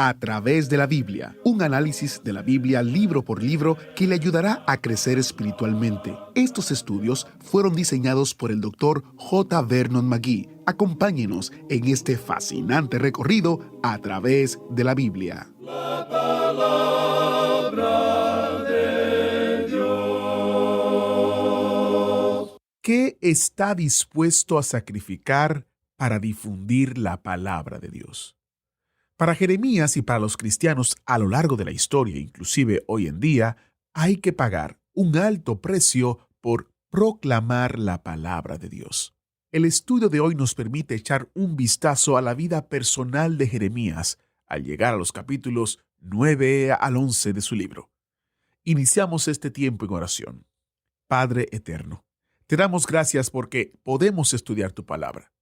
A través de la Biblia, un análisis de la Biblia libro por libro que le ayudará a crecer espiritualmente. Estos estudios fueron diseñados por el Dr. J. Vernon McGee. Acompáñenos en este fascinante recorrido a través de la Biblia. La palabra de Dios. ¿Qué está dispuesto a sacrificar para difundir la palabra de Dios? Para Jeremías y para los cristianos a lo largo de la historia, inclusive hoy en día, hay que pagar un alto precio por proclamar la palabra de Dios. El estudio de hoy nos permite echar un vistazo a la vida personal de Jeremías al llegar a los capítulos 9 al 11 de su libro. Iniciamos este tiempo en oración. Padre eterno, te damos gracias porque podemos estudiar tu palabra.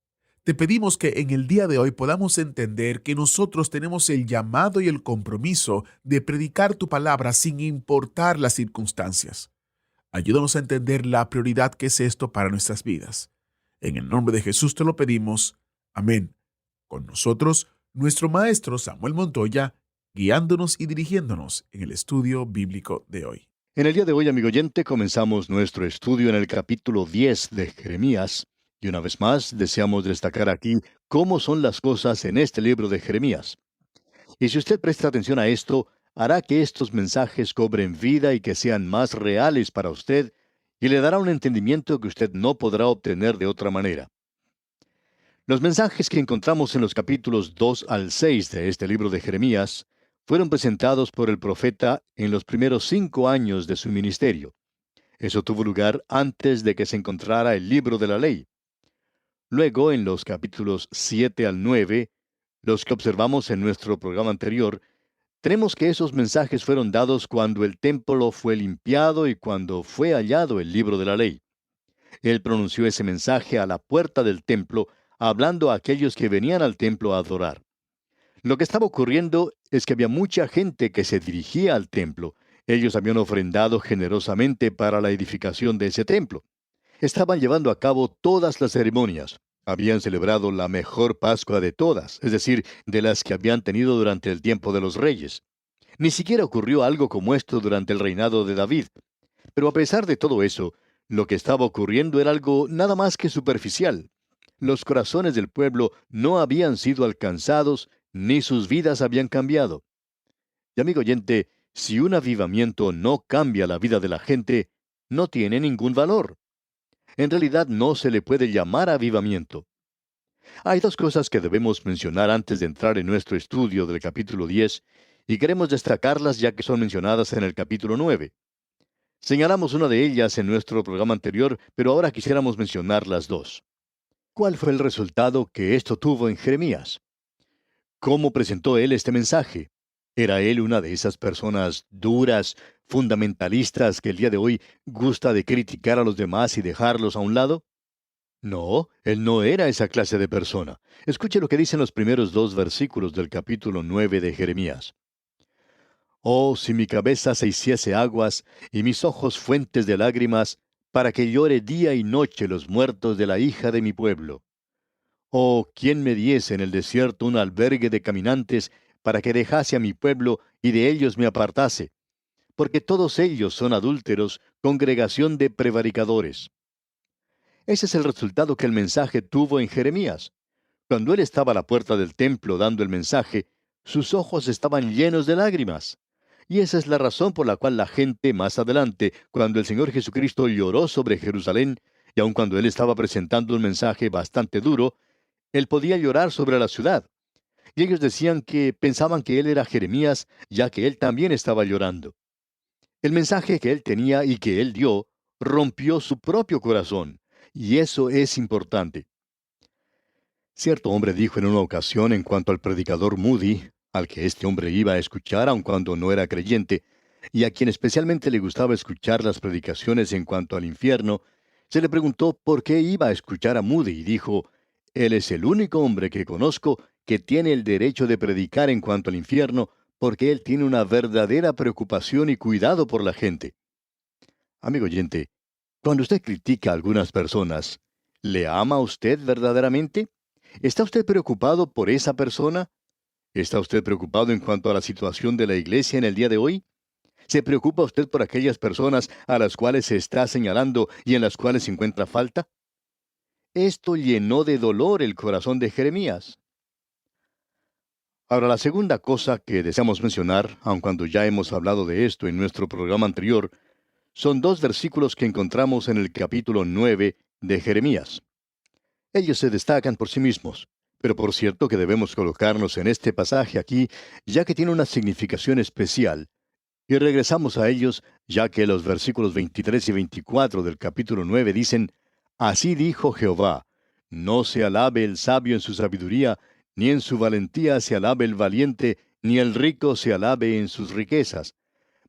Te pedimos que en el día de hoy podamos entender que nosotros tenemos el llamado y el compromiso de predicar tu palabra sin importar las circunstancias. Ayúdanos a entender la prioridad que es esto para nuestras vidas. En el nombre de Jesús te lo pedimos. Amén. Con nosotros, nuestro maestro Samuel Montoya, guiándonos y dirigiéndonos en el estudio bíblico de hoy. En el día de hoy, amigo oyente, comenzamos nuestro estudio en el capítulo 10 de Jeremías. Y una vez más, deseamos destacar aquí cómo son las cosas en este libro de Jeremías. Y si usted presta atención a esto, hará que estos mensajes cobren vida y que sean más reales para usted, y le dará un entendimiento que usted no podrá obtener de otra manera. Los mensajes que encontramos en los capítulos 2 al 6 de este libro de Jeremías fueron presentados por el profeta en los primeros 5 años de su ministerio. Eso tuvo lugar antes de que se encontrara el libro de la ley. Luego, en los capítulos 7 al 9, los que observamos en nuestro programa anterior, tenemos que esos mensajes fueron dados cuando el templo fue limpiado y cuando fue hallado el libro de la ley. Él pronunció ese mensaje a la puerta del templo, hablando a aquellos que venían al templo a adorar. Lo que estaba ocurriendo es que había mucha gente que se dirigía al templo. Ellos habían ofrendado generosamente para la edificación de ese templo. Estaban llevando a cabo todas las ceremonias. Habían celebrado la mejor Pascua de todas, es decir, de las que habían tenido durante el tiempo de los reyes. Ni siquiera ocurrió algo como esto durante el reinado de David. Pero a pesar de todo eso, lo que estaba ocurriendo era algo nada más que superficial. Los corazones del pueblo no habían sido alcanzados, ni sus vidas habían cambiado. Y amigo oyente, si un avivamiento no cambia la vida de la gente, no tiene ningún valor. En realidad no se le puede llamar avivamiento. Hay dos cosas que debemos mencionar antes de entrar en nuestro estudio del capítulo 10, y queremos destacarlas ya que son mencionadas en el capítulo 9. Señalamos una de ellas en nuestro programa anterior, pero ahora quisiéramos mencionar las dos. ¿Cuál fue el resultado que esto tuvo en Jeremías? ¿Cómo presentó él este mensaje? ¿Era él una de esas personas duras, fundamentalistas que el día de hoy gusta de criticar a los demás y dejarlos a un lado? No, él no era esa clase de persona. Escuche lo que dicen los primeros 2 versículos del capítulo 9 de Jeremías. Oh, si mi cabeza se hiciese aguas y mis ojos fuentes de lágrimas, para que llore día y noche los muertos de la hija de mi pueblo. Oh, ¿quién me diese en el desierto un albergue de caminantes para que dejase a mi pueblo y de ellos me apartase? Porque todos ellos son adúlteros, congregación de prevaricadores. Ese es el resultado que el mensaje tuvo en Jeremías. Cuando él estaba a la puerta del templo dando el mensaje, sus ojos estaban llenos de lágrimas. Y esa es la razón por la cual la gente más adelante, cuando el Señor Jesucristo lloró sobre Jerusalén, y aun cuando él estaba presentando un mensaje bastante duro, él podía llorar sobre la ciudad. Y ellos decían que pensaban que él era Jeremías, ya que él también estaba llorando. El mensaje que él tenía y que él dio rompió su propio corazón, y eso es importante. Cierto hombre dijo en una ocasión en cuanto al predicador Moody, al que este hombre iba a escuchar aun cuando no era creyente, y a quien especialmente le gustaba escuchar las predicaciones en cuanto al infierno, se le preguntó por qué iba a escuchar a Moody y dijo, él es el único hombre que conozco que tiene el derecho de predicar en cuanto al infierno, porque él tiene una verdadera preocupación y cuidado por la gente. Amigo oyente, cuando usted critica a algunas personas, ¿le ama a usted verdaderamente? ¿Está usted preocupado por esa persona? ¿Está usted preocupado en cuanto a la situación de la iglesia en el día de hoy? ¿Se preocupa usted por aquellas personas a las cuales se está señalando y en las cuales se encuentra falta? Esto llenó de dolor el corazón de Jeremías. Ahora, la segunda cosa que deseamos mencionar, aun cuando ya hemos hablado de esto en nuestro programa anterior, son dos versículos que encontramos en el capítulo 9 de Jeremías. Ellos se destacan por sí mismos, pero por cierto que debemos colocarnos en este pasaje aquí, ya que tiene una significación especial. Y regresamos a ellos, ya que los versículos 23 y 24 del capítulo 9 dicen, Así dijo Jehová, no se alabe el sabio en su sabiduría, ni en su valentía se alabe el valiente, ni el rico se alabe en sus riquezas.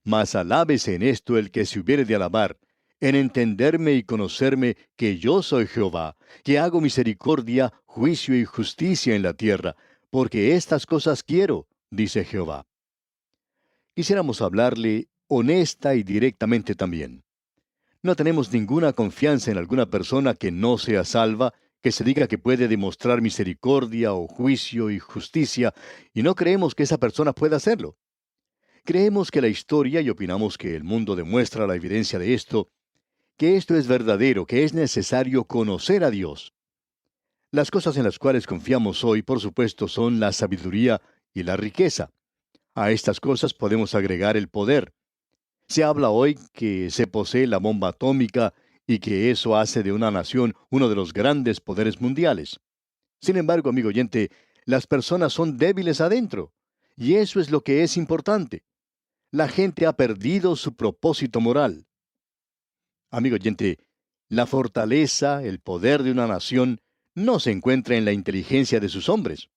Mas alábese en esto el que se hubiere de alabar, en entenderme y conocerme que yo soy Jehová, que hago misericordia, juicio y justicia en la tierra, porque estas cosas quiero, dice Jehová. Quisiéramos hablarle honesta y directamente también. No tenemos ninguna confianza en alguna persona que no sea salva, que se diga que puede demostrar misericordia o juicio y justicia, y no creemos que esa persona pueda hacerlo. Creemos que la historia, y opinamos que el mundo demuestra la evidencia de esto, que esto es verdadero, que es necesario conocer a Dios. Las cosas en las cuales confiamos hoy, por supuesto, son la sabiduría y la riqueza. A estas cosas podemos agregar el poder. Se habla hoy que se posee la bomba atómica y que eso hace de una nación uno de los grandes poderes mundiales. Sin embargo, amigo oyente, las personas son débiles adentro, y eso es lo que es importante. La gente ha perdido su propósito moral. Amigo oyente, la fortaleza, el poder de una nación, no se encuentra en la inteligencia de sus hombres.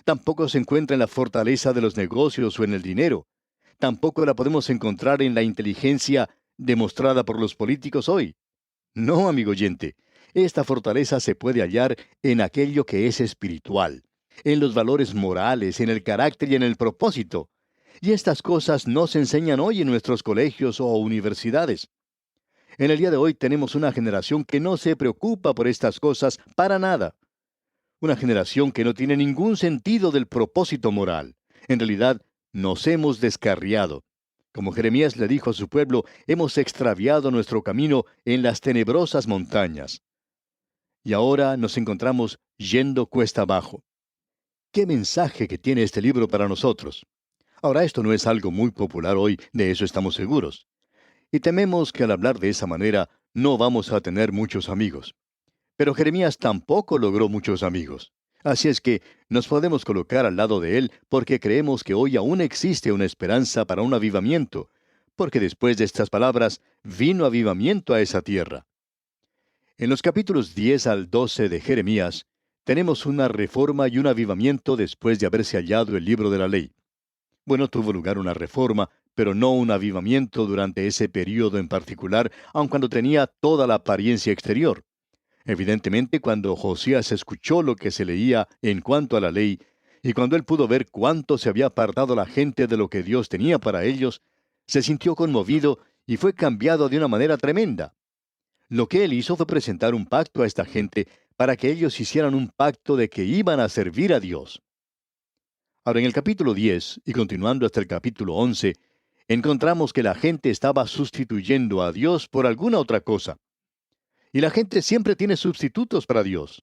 Tampoco se encuentra en la fortaleza de los negocios o en el dinero. Tampoco la podemos encontrar en la inteligencia demostrada por los políticos hoy. No, amigo oyente, esta fortaleza se puede hallar en aquello que es espiritual, en los valores morales, en el carácter y en el propósito. Y estas cosas no se enseñan hoy en nuestros colegios o universidades. En el día de hoy tenemos una generación que no se preocupa por estas cosas para nada. Una generación que no tiene ningún sentido del propósito moral. En realidad, nos hemos descarriado. Como Jeremías le dijo a su pueblo, hemos extraviado nuestro camino en las tenebrosas montañas. Y ahora nos encontramos yendo cuesta abajo. ¿Qué mensaje que tiene este libro para nosotros? Ahora, esto no es algo muy popular hoy, de eso estamos seguros. Y tememos que al hablar de esa manera no vamos a tener muchos amigos. Pero Jeremías tampoco logró muchos amigos. Así es que nos podemos colocar al lado de él porque creemos que hoy aún existe una esperanza para un avivamiento, porque después de estas palabras vino avivamiento a esa tierra. En los capítulos 10 al 12 de Jeremías tenemos una reforma y un avivamiento después de haberse hallado el libro de la ley. Bueno, tuvo lugar una reforma, pero no un avivamiento durante ese período en particular, aun cuando tenía toda la apariencia exterior. Evidentemente, cuando Josías escuchó lo que se leía en cuanto a la ley, y cuando él pudo ver cuánto se había apartado la gente de lo que Dios tenía para ellos, se sintió conmovido y fue cambiado de una manera tremenda. Lo que él hizo fue presentar un pacto a esta gente para que ellos hicieran un pacto de que iban a servir a Dios. Ahora, en el capítulo 10, y continuando hasta el capítulo 11, encontramos que la gente estaba sustituyendo a Dios por alguna otra cosa. Y la gente siempre tiene sustitutos para Dios.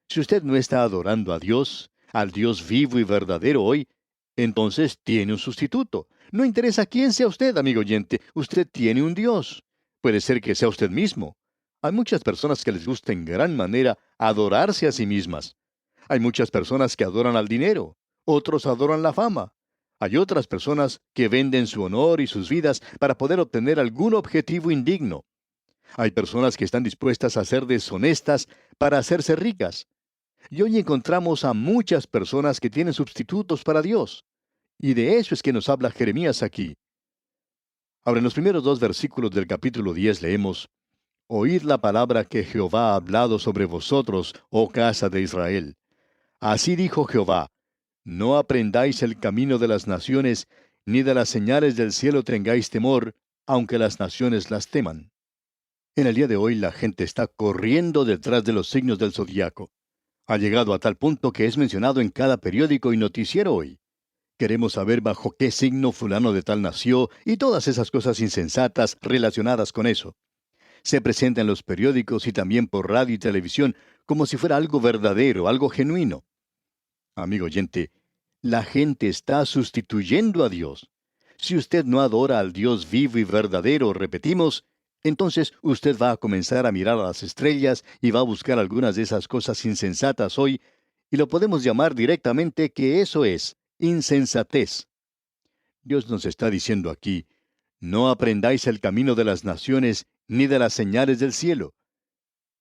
Si usted no está adorando a Dios, al Dios vivo y verdadero hoy, entonces tiene un sustituto. No interesa quién sea usted, amigo oyente, usted tiene un Dios. Puede ser que sea usted mismo. Hay muchas personas que les gusta en gran manera adorarse a sí mismas. Hay muchas personas que adoran al dinero. Otros adoran la fama. Hay otras personas que venden su honor y sus vidas para poder obtener algún objetivo indigno. Hay personas que están dispuestas a ser deshonestas para hacerse ricas. Y hoy encontramos a muchas personas que tienen sustitutos para Dios. Y de eso es que nos habla Jeremías aquí. Ahora, en los primeros dos versículos del capítulo 10 leemos, Oíd la palabra que Jehová ha hablado sobre vosotros, oh casa de Israel. Así dijo Jehová, no aprendáis el camino de las naciones, ni de las señales del cielo tengáis temor, aunque las naciones las teman. En el día de hoy la gente está corriendo detrás de los signos del zodiaco. Ha llegado a tal punto que es mencionado en cada periódico y noticiero hoy. Queremos saber bajo qué signo fulano de tal nació y todas esas cosas insensatas relacionadas con eso. Se presenta en los periódicos y también por radio y televisión como si fuera algo verdadero, algo genuino. Amigo oyente, la gente está sustituyendo a Dios. Si usted no adora al Dios vivo y verdadero, repetimos, entonces usted va a comenzar a mirar a las estrellas y va a buscar algunas de esas cosas insensatas hoy, y lo podemos llamar directamente que eso es insensatez. Dios nos está diciendo aquí, no aprendáis el camino de las naciones ni de las señales del cielo.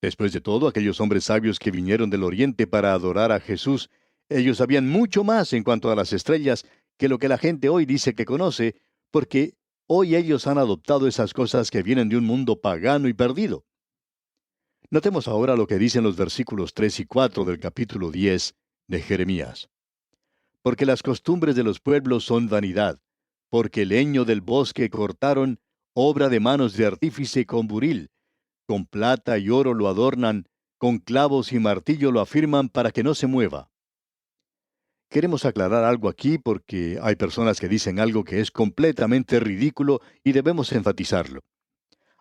Después de todo, aquellos hombres sabios que vinieron del oriente para adorar a Jesús, ellos sabían mucho más en cuanto a las estrellas que lo que la gente hoy dice que conoce, porque hoy ellos han adoptado esas cosas que vienen de un mundo pagano y perdido. Notemos ahora lo que dicen los versículos 3 y 4 del capítulo 10 de Jeremías. Porque las costumbres de los pueblos son vanidad, porque el leño del bosque cortaron, obra de manos de artífice con buril, con plata y oro lo adornan, con clavos y martillo lo afirman para que no se mueva. Queremos aclarar algo aquí porque hay personas que dicen algo que es completamente ridículo y debemos enfatizarlo.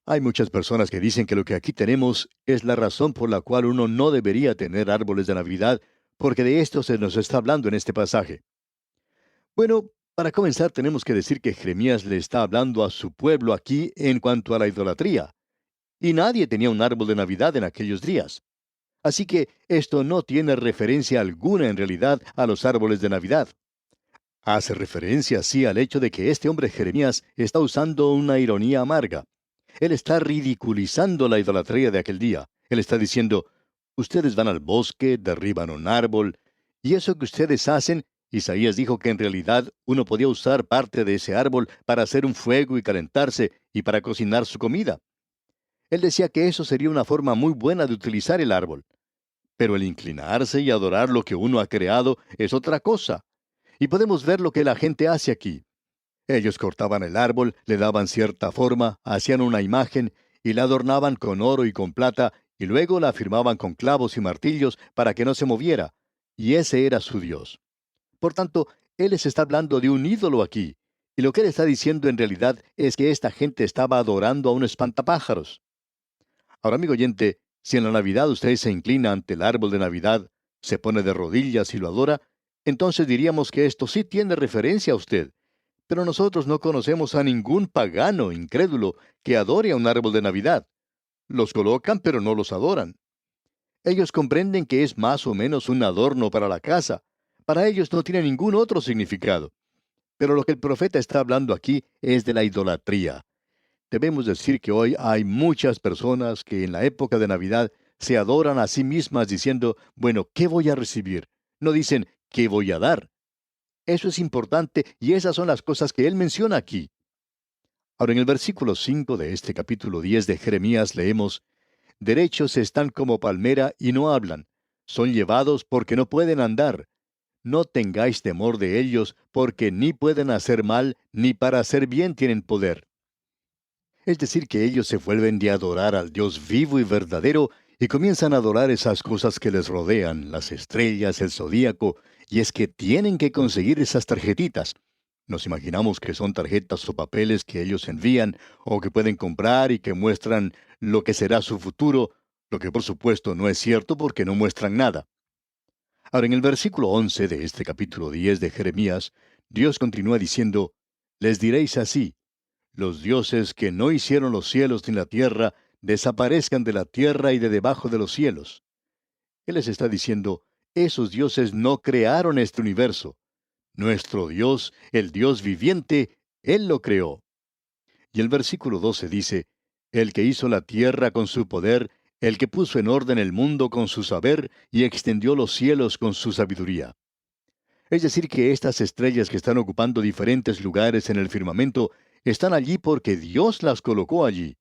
Hay muchas personas que dicen que lo que aquí tenemos es la razón por la cual uno no debería tener árboles de Navidad, porque de esto se nos está hablando en este pasaje. Bueno, para comenzar tenemos que decir que Jeremías le está hablando a su pueblo aquí en cuanto a la idolatría, y nadie tenía un árbol de Navidad en aquellos días. Así que esto no tiene referencia alguna en realidad a los árboles de Navidad. Hace referencia sí al hecho de que este hombre Jeremías está usando una ironía amarga. Él está ridiculizando la idolatría de aquel día. Él está diciendo, ustedes van al bosque, derriban un árbol, y eso que ustedes hacen, Isaías dijo que en realidad uno podía usar parte de ese árbol para hacer un fuego y calentarse y para cocinar su comida. Él decía que eso sería una forma muy buena de utilizar el árbol. Pero el inclinarse y adorar lo que uno ha creado es otra cosa. Y podemos ver lo que la gente hace aquí. Ellos cortaban el árbol, le daban cierta forma, hacían una imagen y la adornaban con oro y con plata, y luego la afirmaban con clavos y martillos para que no se moviera. Y ese era su Dios. Por tanto, Él les está hablando de un ídolo aquí. Y lo que Él está diciendo en realidad es que esta gente estaba adorando a un espantapájaros. Ahora, amigo oyente, si en la Navidad usted se inclina ante el árbol de Navidad, se pone de rodillas y lo adora, entonces diríamos que esto sí tiene referencia a usted. Pero nosotros no conocemos a ningún pagano incrédulo que adore a un árbol de Navidad. Los colocan, pero no los adoran. Ellos comprenden que es más o menos un adorno para la casa. Para ellos no tiene ningún otro significado. Pero lo que el profeta está hablando aquí es de la idolatría. Debemos decir que hoy hay muchas personas que en la época de Navidad se adoran a sí mismas diciendo, bueno, ¿qué voy a recibir? No dicen, ¿qué voy a dar? Eso es importante y esas son las cosas que él menciona aquí. Ahora en el versículo 5 de este capítulo 10 de Jeremías leemos, derechos están como palmera y no hablan, son llevados porque no pueden andar. No tengáis temor de ellos, porque ni pueden hacer mal, ni para hacer bien tienen poder. Es decir, que ellos se vuelven de adorar al Dios vivo y verdadero y comienzan a adorar esas cosas que les rodean, las estrellas, el zodíaco, y es que tienen que conseguir esas tarjetitas. Nos imaginamos que son tarjetas o papeles que ellos envían o que pueden comprar y que muestran lo que será su futuro, lo que por supuesto no es cierto porque no muestran nada. Ahora, en el versículo 11 de este capítulo 10 de Jeremías, Dios continúa diciendo, les diréis así, los dioses que no hicieron los cielos ni la tierra, desaparezcan de la tierra y de debajo de los cielos. Él les está diciendo, esos dioses no crearon este universo. Nuestro Dios, el Dios viviente, Él lo creó. Y el versículo 12 dice, el que hizo la tierra con su poder, el que puso en orden el mundo con su saber y extendió los cielos con su sabiduría. Es decir, que estas estrellas que están ocupando diferentes lugares en el firmamento están allí porque Dios las colocó allí.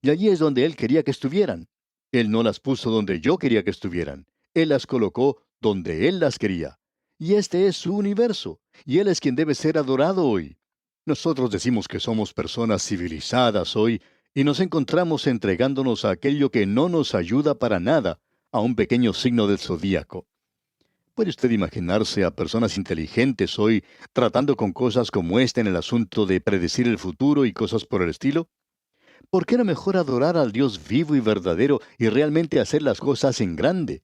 Y allí es donde Él quería que estuvieran. Él no las puso donde yo quería que estuvieran. Él las colocó donde Él las quería. Y este es su universo. Y Él es quien debe ser adorado hoy. Nosotros decimos que somos personas civilizadas hoy y nos encontramos entregándonos a aquello que no nos ayuda para nada, a un pequeño signo del zodíaco. ¿Puede usted imaginarse a personas inteligentes hoy tratando con cosas como esta en el asunto de predecir el futuro y cosas por el estilo? ¿Por qué no mejor adorar al Dios vivo y verdadero y realmente hacer las cosas en grande?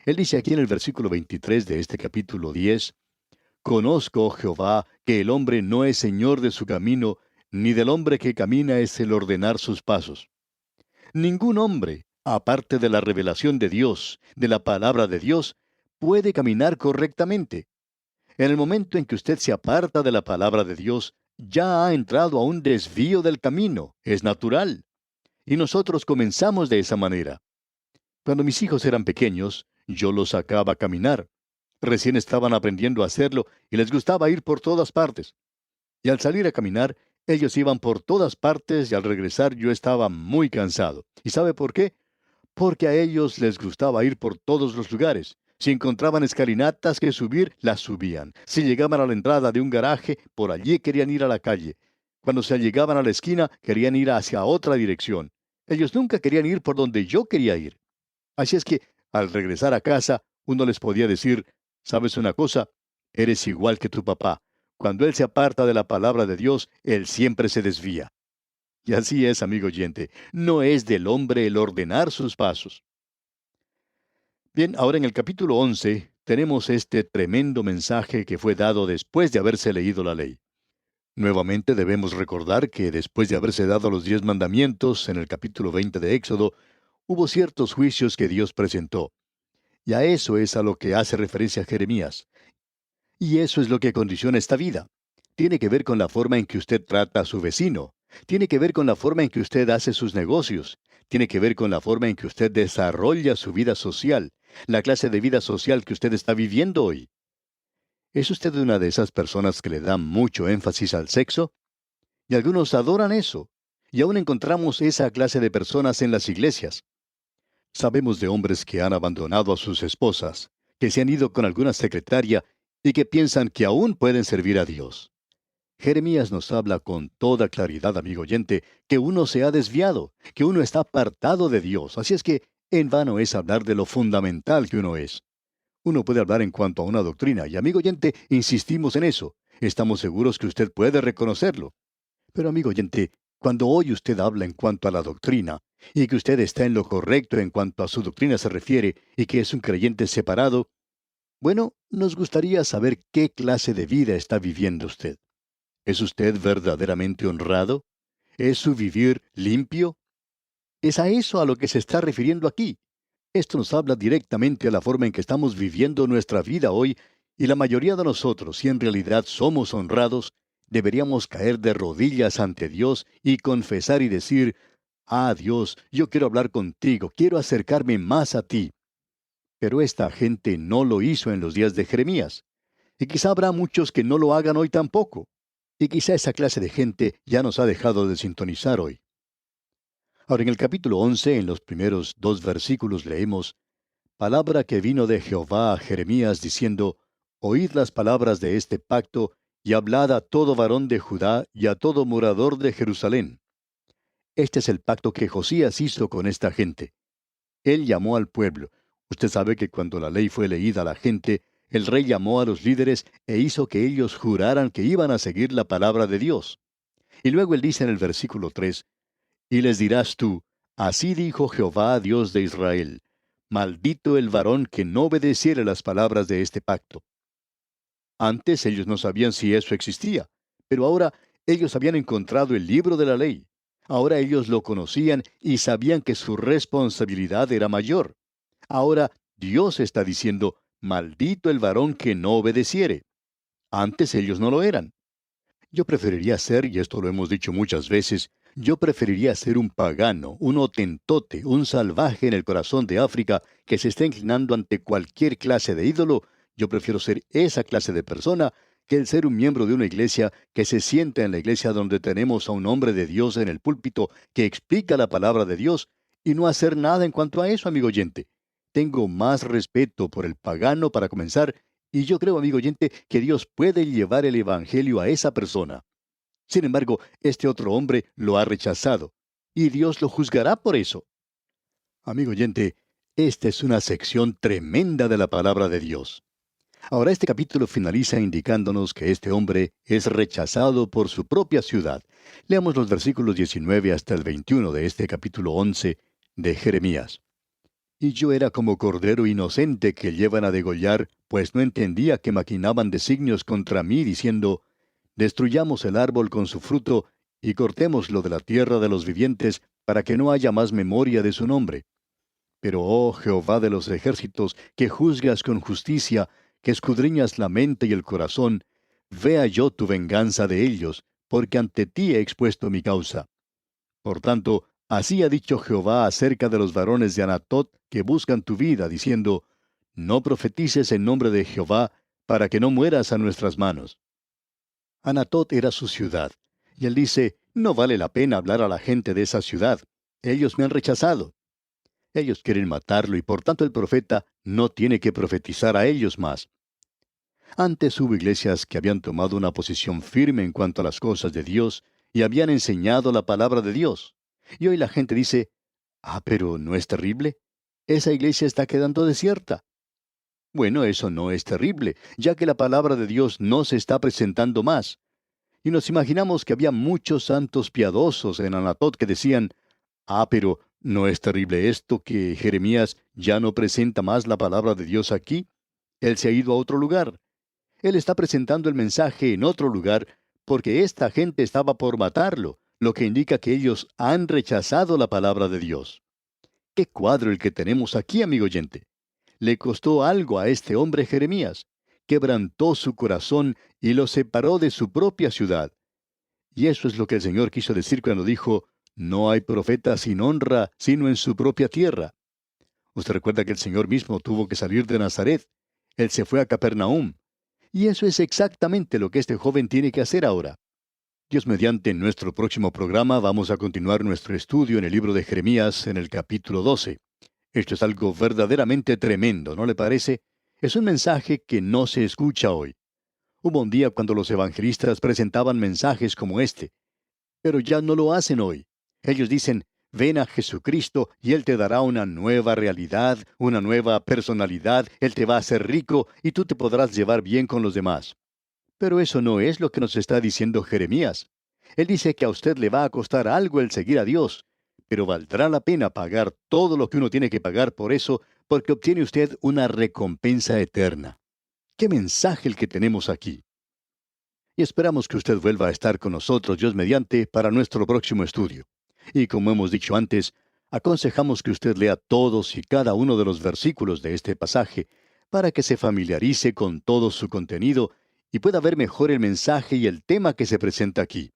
Él dice aquí en el versículo 23 de este capítulo 10: Conozco, oh Jehová, que el hombre no es señor de su camino, ni del hombre que camina es el ordenar sus pasos. Ningún hombre, aparte de la revelación de Dios, de la palabra de Dios, puede caminar correctamente. En el momento en que usted se aparta de la palabra de Dios, ya ha entrado a un desvío del camino. Es natural. Y nosotros comenzamos de esa manera. Cuando mis hijos eran pequeños, yo los sacaba a caminar. Recién estaban aprendiendo a hacerlo y les gustaba ir por todas partes. Y al salir a caminar, ellos iban por todas partes y al regresar yo estaba muy cansado. ¿Y sabe por qué? Porque a ellos les gustaba ir por todos los lugares. Si encontraban escalinatas que subir, las subían. Si llegaban a la entrada de un garaje, por allí querían ir a la calle. Cuando se llegaban a la esquina, querían ir hacia otra dirección. Ellos nunca querían ir por donde yo quería ir. Así es que, al regresar a casa, uno les podía decir: ¿sabes una cosa? Eres igual que tu papá. Cuando él se aparta de la palabra de Dios, él siempre se desvía. Y así es, amigo oyente, no es del hombre el ordenar sus pasos. Bien, ahora en el capítulo 11 tenemos este tremendo mensaje que fue dado después de haberse leído la ley. Nuevamente debemos recordar que después de haberse dado los 10 mandamientos en el capítulo 20 de Éxodo, hubo ciertos juicios que Dios presentó. Y a eso es a lo que hace referencia Jeremías. Y eso es lo que condiciona esta vida. Tiene que ver con la forma en que usted trata a su vecino. Tiene que ver con la forma en que usted hace sus negocios. Tiene que ver con la forma en que usted desarrolla su vida social, la clase de vida social que usted está viviendo hoy. ¿Es usted una de esas personas que le dan mucho énfasis al sexo? Y algunos adoran eso. Y aún encontramos esa clase de personas en las iglesias. Sabemos de hombres que han abandonado a sus esposas, que se han ido con alguna secretaria y que piensan que aún pueden servir a Dios. Jeremías nos habla con toda claridad, amigo oyente, que uno se ha desviado, que uno está apartado de Dios. Así es que en vano es hablar de lo fundamental que uno es. Uno puede hablar en cuanto a una doctrina, y amigo oyente, insistimos en eso. Estamos seguros que usted puede reconocerlo. Pero amigo oyente, cuando hoy usted habla en cuanto a la doctrina, y que usted está en lo correcto en cuanto a su doctrina se refiere, y que es un creyente separado, bueno, nos gustaría saber qué clase de vida está viviendo usted. ¿Es usted verdaderamente honrado? ¿Es su vivir limpio? Es a eso a lo que se está refiriendo aquí. Esto nos habla directamente a la forma en que estamos viviendo nuestra vida hoy, y la mayoría de nosotros, si en realidad somos honrados, deberíamos caer de rodillas ante Dios y confesar y decir: ah, Dios, yo quiero hablar contigo, quiero acercarme más a ti. Pero esta gente no lo hizo en los días de Jeremías. Y quizá habrá muchos que no lo hagan hoy tampoco. Y quizá esa clase de gente ya nos ha dejado de sintonizar hoy. Ahora, en el capítulo 11, en los primeros 2 versículos, leemos: Palabra que vino de Jehová a Jeremías diciendo: Oíd las palabras de este pacto, y hablad a todo varón de Judá y a todo morador de Jerusalén. Este es el pacto que Josías hizo con esta gente. Él llamó al pueblo. Usted sabe que cuando la ley fue leída a la gente, el rey llamó a los líderes e hizo que ellos juraran que iban a seguir la palabra de Dios. Y luego él dice en el versículo 3: Y les dirás tú: Así dijo Jehová, Dios de Israel: Maldito el varón que no obedeciere las palabras de este pacto. Antes ellos no sabían si eso existía, pero ahora ellos habían encontrado el libro de la ley. Ahora ellos lo conocían y sabían que su responsabilidad era mayor. Ahora Dios está diciendo: Maldito el varón que no obedeciere. Antes ellos no lo eran. Yo preferiría ser, y esto lo hemos dicho muchas veces, yo preferiría ser un pagano, un hotentote, un salvaje en el corazón de África que se está inclinando ante cualquier clase de ídolo. Yo prefiero ser esa clase de persona que el ser un miembro de una iglesia que se sienta en la iglesia donde tenemos a un hombre de Dios en el púlpito que explica la palabra de Dios y no hacer nada en cuanto a eso, amigo oyente. Tengo más respeto por el pagano para comenzar, y yo creo, amigo oyente, que Dios puede llevar el Evangelio a esa persona. Sin embargo, este otro hombre lo ha rechazado, y Dios lo juzgará por eso. Amigo oyente, esta es una sección tremenda de la palabra de Dios. Ahora este capítulo finaliza indicándonos que este hombre es rechazado por su propia ciudad. Leamos los versículos 19 hasta el 21 de este capítulo 11 de Jeremías. Y yo era como cordero inocente que llevan a degollar, pues no entendía que maquinaban designios contra mí, diciendo, destruyamos el árbol con su fruto, y cortémoslo de la tierra de los vivientes, para que no haya más memoria de su nombre. Pero, oh Jehová de los ejércitos, que juzgas con justicia, que escudriñas la mente y el corazón, vea yo tu venganza de ellos, porque ante ti he expuesto mi causa. Por tanto, así ha dicho Jehová acerca de los varones de Anatot que buscan tu vida, diciendo, no profetices en nombre de Jehová, para que no mueras a nuestras manos. Anatot era su ciudad, y él dice, no vale la pena hablar a la gente de esa ciudad. Ellos me han rechazado. Ellos quieren matarlo y por tanto el profeta no tiene que profetizar a ellos más. Antes hubo iglesias que habían tomado una posición firme en cuanto a las cosas de Dios y habían enseñado la palabra de Dios. Y hoy la gente dice, pero ¿no es terrible? Esa iglesia está quedando desierta. Bueno, eso no es terrible, ya que la palabra de Dios no se está presentando más. Y nos imaginamos que había muchos santos piadosos en Anatot que decían, pero ¿no es terrible esto que Jeremías ya no presenta más la palabra de Dios aquí? Él se ha ido a otro lugar. Él está presentando el mensaje en otro lugar porque esta gente estaba por matarlo, lo que indica que ellos han rechazado la palabra de Dios. ¡Qué cuadro el que tenemos aquí, amigo oyente! Le costó algo a este hombre Jeremías. Quebrantó su corazón y lo separó de su propia ciudad. Y eso es lo que el Señor quiso decir cuando dijo, no hay profeta sin honra, sino en su propia tierra. Usted recuerda que el Señor mismo tuvo que salir de Nazaret. Él se fue a Capernaum. Y eso es exactamente lo que este joven tiene que hacer ahora. Dios mediante, en nuestro próximo programa vamos a continuar nuestro estudio en el libro de Jeremías en el capítulo 12. Esto es algo verdaderamente tremendo, ¿no le parece? Es un mensaje que no se escucha hoy. Hubo un día cuando los evangelistas presentaban mensajes como este, pero ya no lo hacen hoy. Ellos dicen, ven a Jesucristo y Él te dará una nueva realidad, una nueva personalidad, Él te va a hacer rico y tú te podrás llevar bien con los demás. Pero eso no es lo que nos está diciendo Jeremías. Él dice que a usted le va a costar algo el seguir a Dios, pero valdrá la pena pagar todo lo que uno tiene que pagar por eso, porque obtiene usted una recompensa eterna. ¡Qué mensaje el que tenemos aquí! Y esperamos que usted vuelva a estar con nosotros, Dios mediante, para nuestro próximo estudio. Y como hemos dicho antes, aconsejamos que usted lea todos y cada uno de los versículos de este pasaje, para que se familiarice con todo su contenido y pueda ver mejor el mensaje y el tema que se presenta aquí.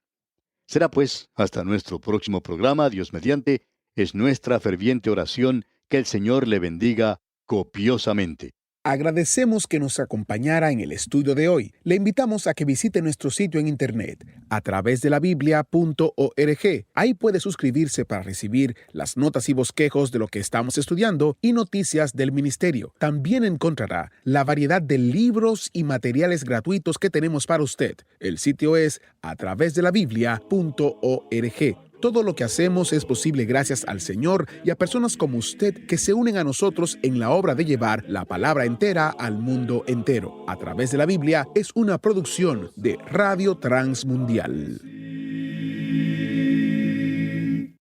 Será pues, hasta nuestro próximo programa, Dios mediante, es nuestra ferviente oración que el Señor le bendiga copiosamente. Agradecemos que nos acompañara en el estudio de hoy. Le invitamos a que visite nuestro sitio en internet a través de la biblia.org. Ahí puede suscribirse para recibir las notas y bosquejos de lo que estamos estudiando y noticias del ministerio. También encontrará la variedad de libros y materiales gratuitos que tenemos para usted. El sitio es a través de la biblia.org. Todo lo que hacemos es posible gracias al Señor y a personas como usted que se unen a nosotros en la obra de llevar la palabra entera al mundo entero. A través de la Biblia es una producción de Radio Transmundial.